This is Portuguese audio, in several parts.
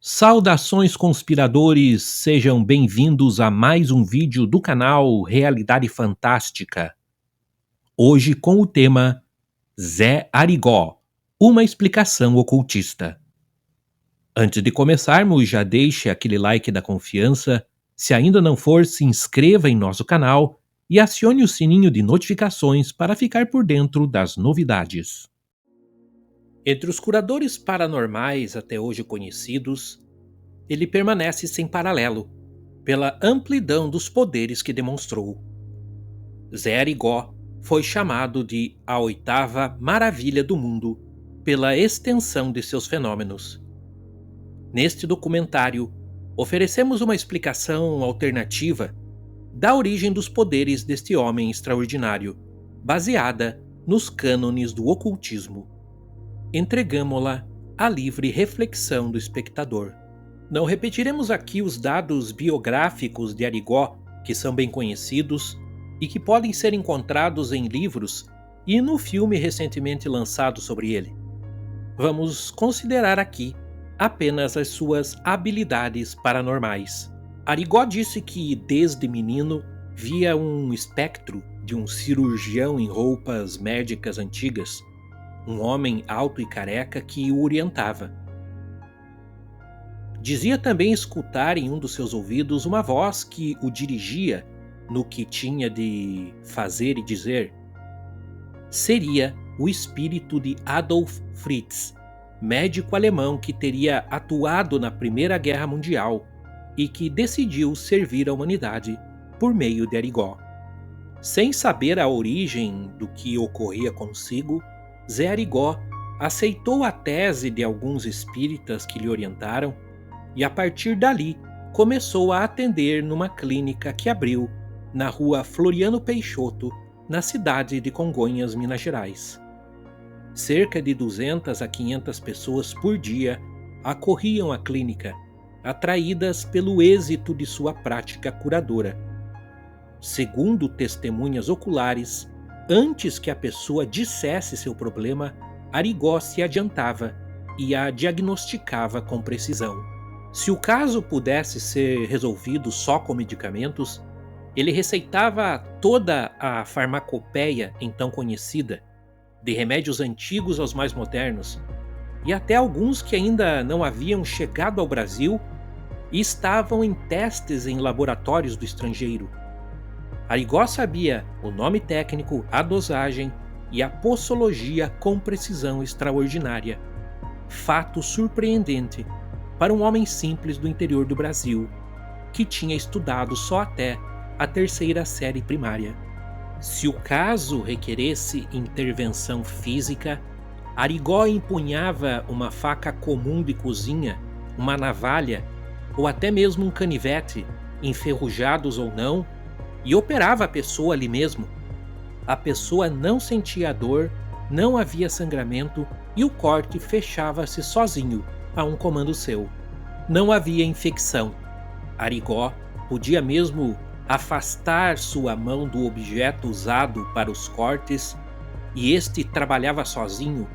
Saudações conspiradores, sejam bem-vindos a mais um vídeo do canal Realidade Fantástica. Hoje com o tema Zé Arigó, uma explicação ocultista. Antes de começarmos, já deixe aquele like da confiança. Se ainda não for, se inscreva em nosso canal e acione o sininho de notificações para ficar por dentro das novidades. Entre os curadores paranormais até hoje conhecidos, ele permanece sem paralelo, pela amplidão dos poderes que demonstrou. Zé Arigó foi chamado de a oitava maravilha do mundo pela extensão de seus fenômenos. Neste documentário, oferecemos uma explicação alternativa da origem dos poderes deste homem extraordinário, baseada nos cânones do ocultismo. Entregamo-la à livre reflexão do espectador. Não repetiremos aqui os dados biográficos de Arigó, que são bem conhecidos e que podem ser encontrados em livros e no filme recentemente lançado sobre ele. Vamos considerar aqui apenas as suas habilidades paranormais. Arigó disse que, desde menino, via um espectro de um cirurgião em roupas médicas antigas, um homem alto e careca que o orientava. Dizia também escutar em um dos seus ouvidos uma voz que o dirigia no que tinha de fazer e dizer. Seria o espírito de Adolf Fritz, médico alemão que teria atuado na Primeira Guerra Mundial e que decidiu servir a humanidade por meio de Arigó. Sem saber a origem do que ocorria consigo, Zé Arigó aceitou a tese de alguns espíritas que lhe orientaram e a partir dali começou a atender numa clínica que abriu na rua Floriano Peixoto, na cidade de Congonhas, Minas Gerais. Cerca de 200 a 500 pessoas por dia acorriam à clínica, atraídas pelo êxito de sua prática curadora. Segundo testemunhas oculares, antes que a pessoa dissesse seu problema, Arigó se adiantava e a diagnosticava com precisão. Se o caso pudesse ser resolvido só com medicamentos, ele receitava toda a farmacopeia então conhecida, de remédios antigos aos mais modernos, e até alguns que ainda não haviam chegado ao Brasil e estavam em testes em laboratórios do estrangeiro. Arigó sabia o nome técnico, a dosagem e a posologia com precisão extraordinária. Fato surpreendente para um homem simples do interior do Brasil, que tinha estudado só até a 3ª série primária. Se o caso requeresse intervenção física, Arigó empunhava uma faca comum de cozinha, uma navalha ou até mesmo um canivete, enferrujados ou não, e operava a pessoa ali mesmo. A pessoa não sentia a dor, não havia sangramento e o corte fechava-se sozinho a um comando seu. Não havia infecção. Arigó podia mesmo afastar sua mão do objeto usado para os cortes e este trabalhava sozinho,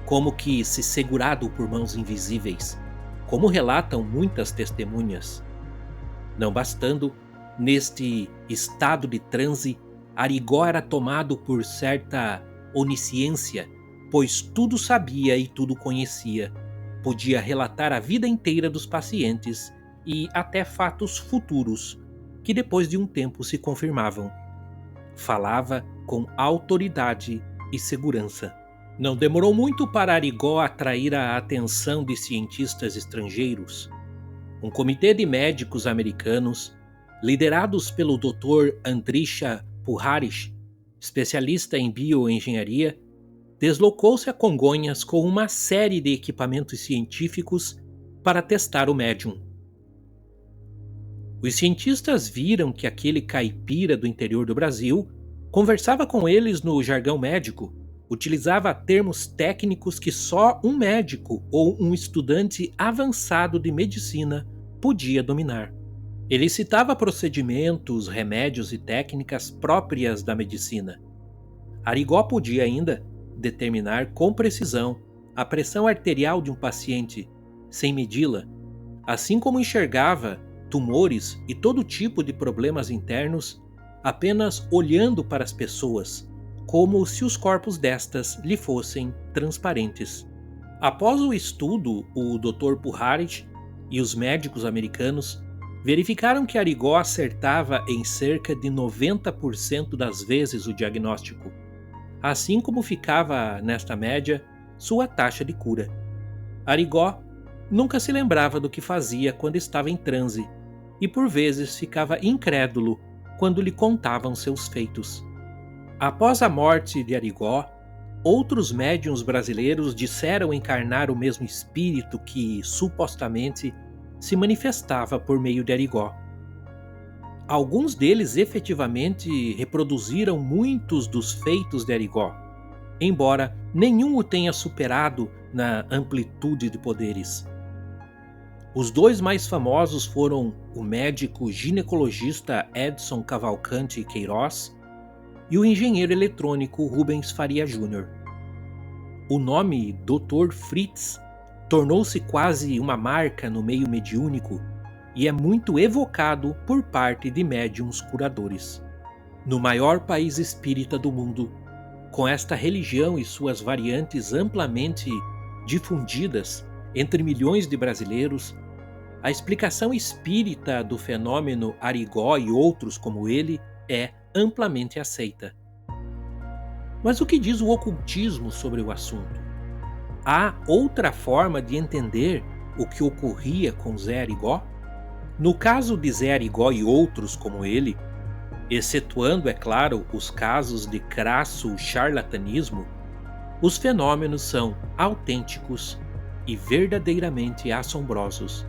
como que se segurado por mãos invisíveis, como relatam muitas testemunhas. Não bastando, neste estado de transe, Arigó era tomado por certa onisciência, pois tudo sabia e tudo conhecia. Podia relatar a vida inteira dos pacientes e até fatos futuros, que depois de um tempo se confirmavam. Falava com autoridade e segurança. Não demorou muito para Arigó atrair a atenção de cientistas estrangeiros. Um comitê de médicos americanos, liderados pelo Dr. Andrisha Puharich, especialista em bioengenharia, deslocou-se a Congonhas com uma série de equipamentos científicos para testar o médium. Os cientistas viram que aquele caipira do interior do Brasil conversava com eles no jargão médico, utilizava termos técnicos que só um médico ou um estudante avançado de medicina podia dominar. Ele citava procedimentos, remédios e técnicas próprias da medicina. Arigó podia ainda determinar com precisão a pressão arterial de um paciente, sem medi-la, assim como enxergava tumores e todo tipo de problemas internos apenas olhando para as pessoas, como se os corpos destas lhe fossem transparentes. Após o estudo, o Dr. Puharich e os médicos americanos verificaram que Arigó acertava em cerca de 90% das vezes o diagnóstico, assim como ficava, nesta média, sua taxa de cura. Arigó nunca se lembrava do que fazia quando estava em transe e por vezes ficava incrédulo quando lhe contavam seus feitos. Após a morte de Arigó, outros médiuns brasileiros disseram encarnar o mesmo espírito que, supostamente, se manifestava por meio de Arigó. Alguns deles efetivamente reproduziram muitos dos feitos de Arigó, embora nenhum o tenha superado na amplitude de poderes. Os dois mais famosos foram o médico ginecologista Edson Cavalcante Queiroz e o engenheiro eletrônico Rubens Faria Júnior. O nome Dr. Fritz tornou-se quase uma marca no meio mediúnico e é muito evocado por parte de médiuns curadores. No maior país espírita do mundo, com esta religião e suas variantes amplamente difundidas entre milhões de brasileiros, a explicação espírita do fenômeno Arigó e outros como ele é amplamente aceita. Mas o que diz o ocultismo sobre o assunto? Há outra forma de entender o que ocorria com Zé Arigó? No caso de Zé Arigó e outros como ele, excetuando, é claro, os casos de crasso charlatanismo, os fenômenos são autênticos e verdadeiramente assombrosos.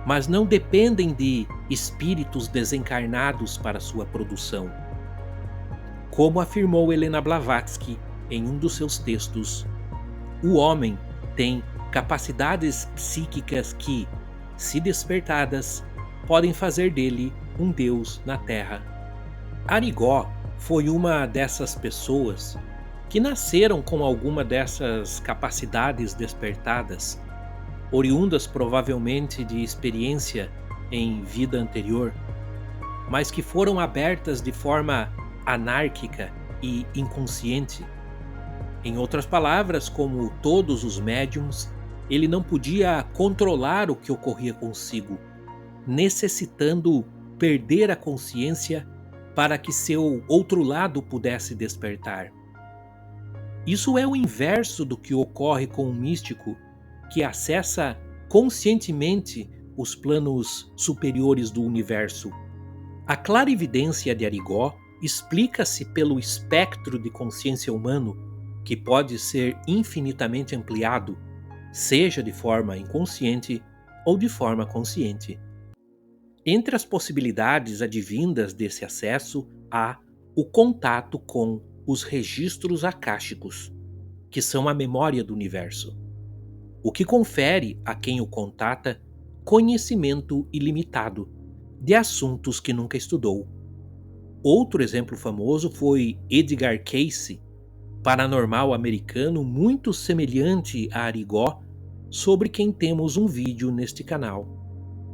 Mas não dependem de espíritos desencarnados para sua produção. Como afirmou Helena Blavatsky em um dos seus textos, o homem tem capacidades psíquicas que, se despertadas, podem fazer dele um deus na Terra. Arigó foi uma dessas pessoas que nasceram com alguma dessas capacidades despertadas, oriundas provavelmente de experiência em vida anterior, mas que foram abertas de forma anárquica e inconsciente. Em outras palavras, como todos os médiums, ele não podia controlar o que ocorria consigo, necessitando perder a consciência para que seu outro lado pudesse despertar. Isso é o inverso do que ocorre com um místico que acessa conscientemente os planos superiores do universo. A clarividência de Arigó explica-se pelo espectro de consciência humano, que pode ser infinitamente ampliado, seja de forma inconsciente ou de forma consciente. Entre as possibilidades advindas desse acesso há o contato com os registros akáshicos, que são a memória do universo, o que confere a quem o contata conhecimento ilimitado de assuntos que nunca estudou. Outro exemplo famoso foi Edgar Cayce, paranormal americano muito semelhante a Arigó, sobre quem temos um vídeo neste canal.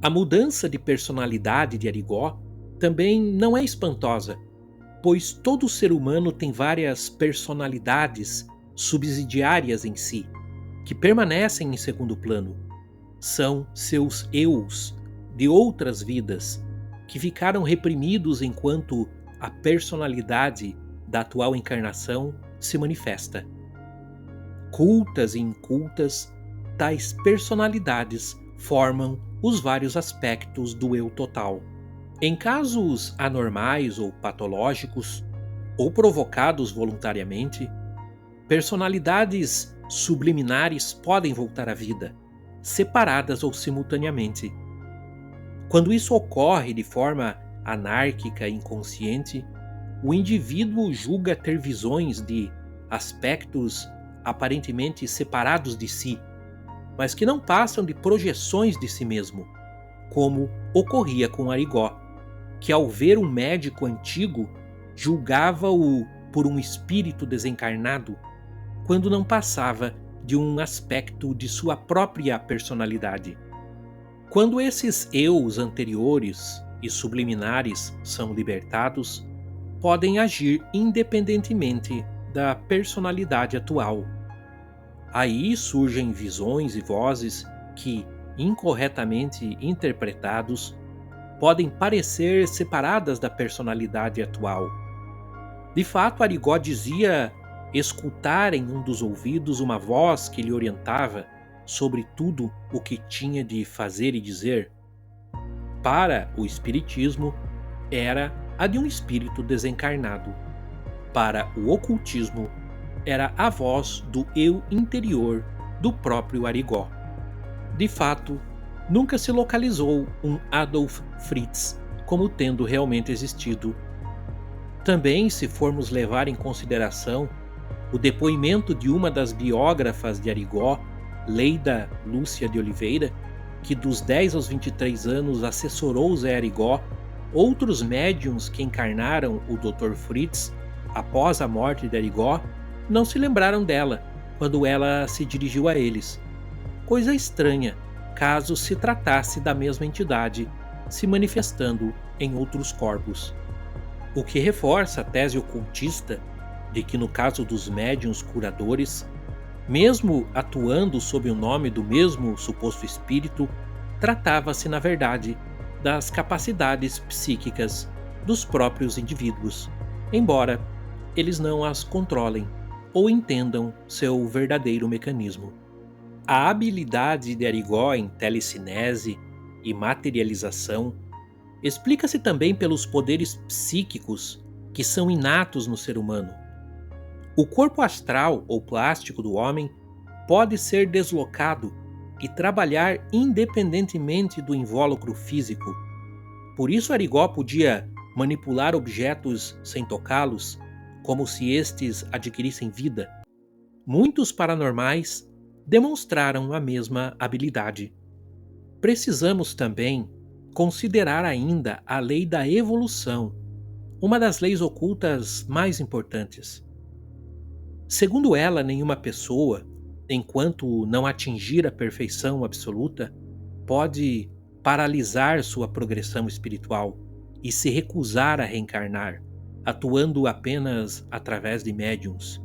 A mudança de personalidade de Arigó também não é espantosa, pois todo ser humano tem várias personalidades subsidiárias em si, que permanecem em segundo plano. São seus eus de outras vidas, que ficaram reprimidos enquanto a personalidade da atual encarnação se manifesta. Cultas e incultas, tais personalidades formam os vários aspectos do eu total. Em casos anormais ou patológicos, ou provocados voluntariamente, personalidades subliminares podem voltar à vida, separadas ou simultaneamente. Quando isso ocorre de forma anárquica e inconsciente, o indivíduo julga ter visões de aspectos aparentemente separados de si, mas que não passam de projeções de si mesmo, como ocorria com Arigó, que ao ver um médico antigo, julgava-o por um espírito desencarnado, quando não passava de um aspecto de sua própria personalidade. Quando esses eus anteriores e subliminares são libertados, podem agir independentemente da personalidade atual. Aí surgem visões e vozes que, incorretamente interpretados, podem parecer separadas da personalidade atual. De fato, Arigó dizia escutar em um dos ouvidos uma voz que lhe orientava sobre tudo o que tinha de fazer e dizer. Para o espiritismo, era a de um espírito desencarnado. Para o ocultismo, era a voz do eu interior do próprio Arigó. De fato, nunca se localizou um Adolf Fritz como tendo realmente existido. Também, se formos levar em consideração o depoimento de uma das biógrafas de Arigó, Leida Lúcia de Oliveira, que dos 10 aos 23 anos assessorou Zé Arigó, outros médiuns que encarnaram o Dr. Fritz após a morte de Arigó não se lembraram dela quando ela se dirigiu a eles. Coisa estranha, caso se tratasse da mesma entidade se manifestando em outros corpos. O que reforça a tese ocultista de que, no caso dos médiuns curadores, mesmo atuando sob o nome do mesmo suposto espírito, tratava-se, na verdade, das capacidades psíquicas dos próprios indivíduos, embora eles não as controlem ou entendam seu verdadeiro mecanismo. A habilidade de Arigó em telecinese e materialização explica-se também pelos poderes psíquicos que são inatos no ser humano. O corpo astral ou plástico do homem pode ser deslocado e trabalhar independentemente do invólucro físico. Por isso Arigó podia manipular objetos sem tocá-los, como se estes adquirissem vida. Muitos paranormais demonstraram a mesma habilidade. Precisamos também considerar ainda a lei da evolução, uma das leis ocultas mais importantes. Segundo ela, nenhuma pessoa, enquanto não atingir a perfeição absoluta, pode paralisar sua progressão espiritual e se recusar a reencarnar, atuando apenas através de médiuns.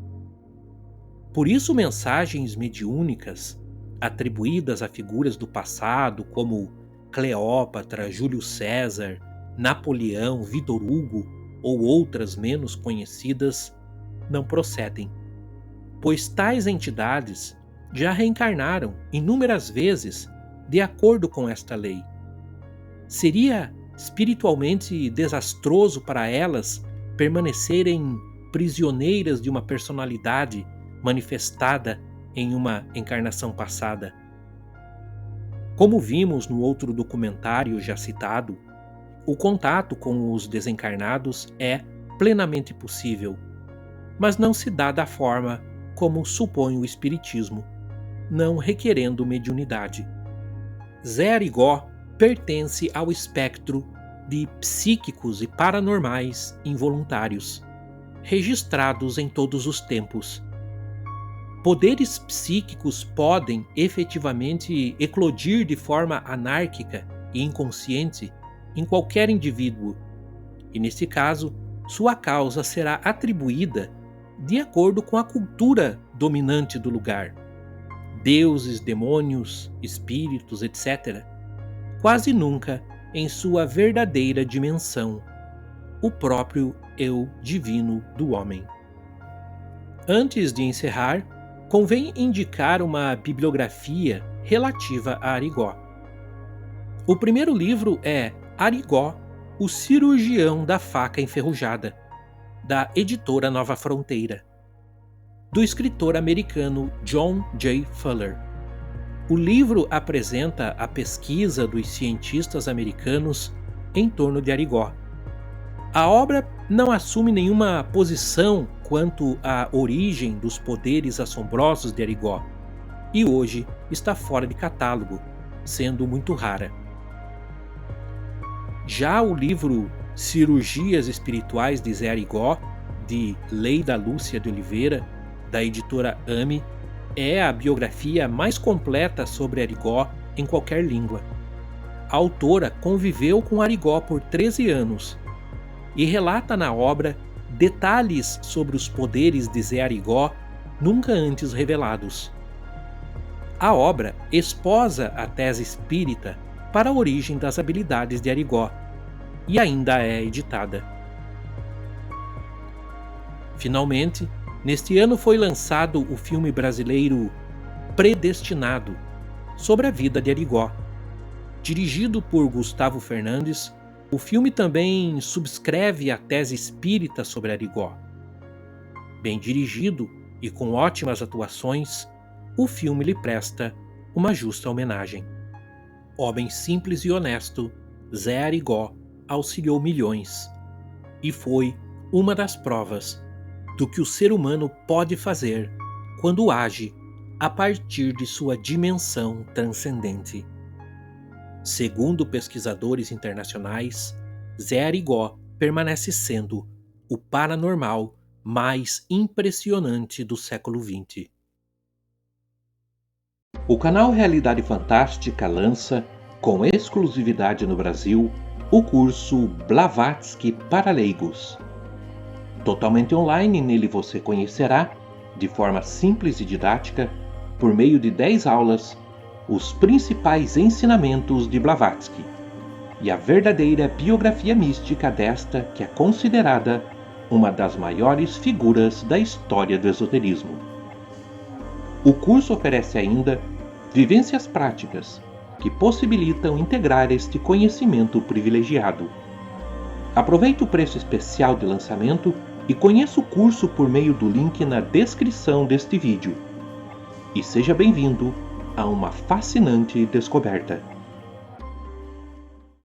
Por isso, mensagens mediúnicas atribuídas a figuras do passado como Cleópatra, Júlio César, Napoleão, Vitor Hugo ou outras menos conhecidas não procedem, pois tais entidades já reencarnaram inúmeras vezes de acordo com esta lei. Seria espiritualmente desastroso para elas permanecerem prisioneiras de uma personalidade manifestada em uma encarnação passada. Como vimos no outro documentário já citado, o contato com os desencarnados é plenamente possível, mas não se dá da forma como supõe o espiritismo, não requerendo mediunidade. Zé Arigó pertence ao espectro de psíquicos e paranormais involuntários, registrados em todos os tempos. Poderes psíquicos podem efetivamente eclodir de forma anárquica e inconsciente em qualquer indivíduo, e nesse caso, sua causa será atribuída de acordo com a cultura dominante do lugar. Deuses, demônios, espíritos, etc., quase nunca em sua verdadeira dimensão, o próprio eu divino do homem. Antes de encerrar, convém indicar uma bibliografia relativa a Arigó. O primeiro livro é Arigó, o cirurgião da faca enferrujada, da editora Nova Fronteira, do escritor americano John J. Fuller. O livro apresenta a pesquisa dos cientistas americanos em torno de Arigó. A obra não assume nenhuma posição quanto à origem dos poderes assombrosos de Arigó, e hoje está fora de catálogo, sendo muito rara. Já o livro Cirurgias Espirituais de Zé Arigó, de Leida Lúcia de Oliveira, da editora AME, é a biografia mais completa sobre Arigó em qualquer língua. a autora conviveu com Arigó por 13 anos e relata na obra detalhes sobre os poderes de Zé Arigó nunca antes revelados. A obra esposa a tese espírita para a origem das habilidades de Arigó e ainda é editada. Finalmente, neste ano foi lançado o filme brasileiro Predestinado, sobre a vida de Arigó. Dirigido por Gustavo Fernandes, o filme também subscreve a tese espírita sobre Arigó. Bem dirigido e com ótimas atuações, o filme lhe presta uma justa homenagem. Homem simples e honesto, Zé Arigó auxiliou milhões e foi uma das provas do que o ser humano pode fazer quando age a partir de sua dimensão transcendente. Segundo pesquisadores internacionais, Zé Arigó permanece sendo o paranormal mais impressionante do século XX. O canal Realidade Fantástica lança, com exclusividade no Brasil, o curso Blavatsky para leigos. Totalmente online, nele você conhecerá, de forma simples e didática, por meio de 10 aulas, os principais ensinamentos de Blavatsky e a verdadeira biografia mística desta que é considerada uma das maiores figuras da história do esoterismo. O curso oferece ainda vivências práticas que possibilitam integrar este conhecimento privilegiado. Aproveite o preço especial de lançamento e conheça o curso por meio do link na descrição deste vídeo. E seja bem-vindo a uma fascinante descoberta.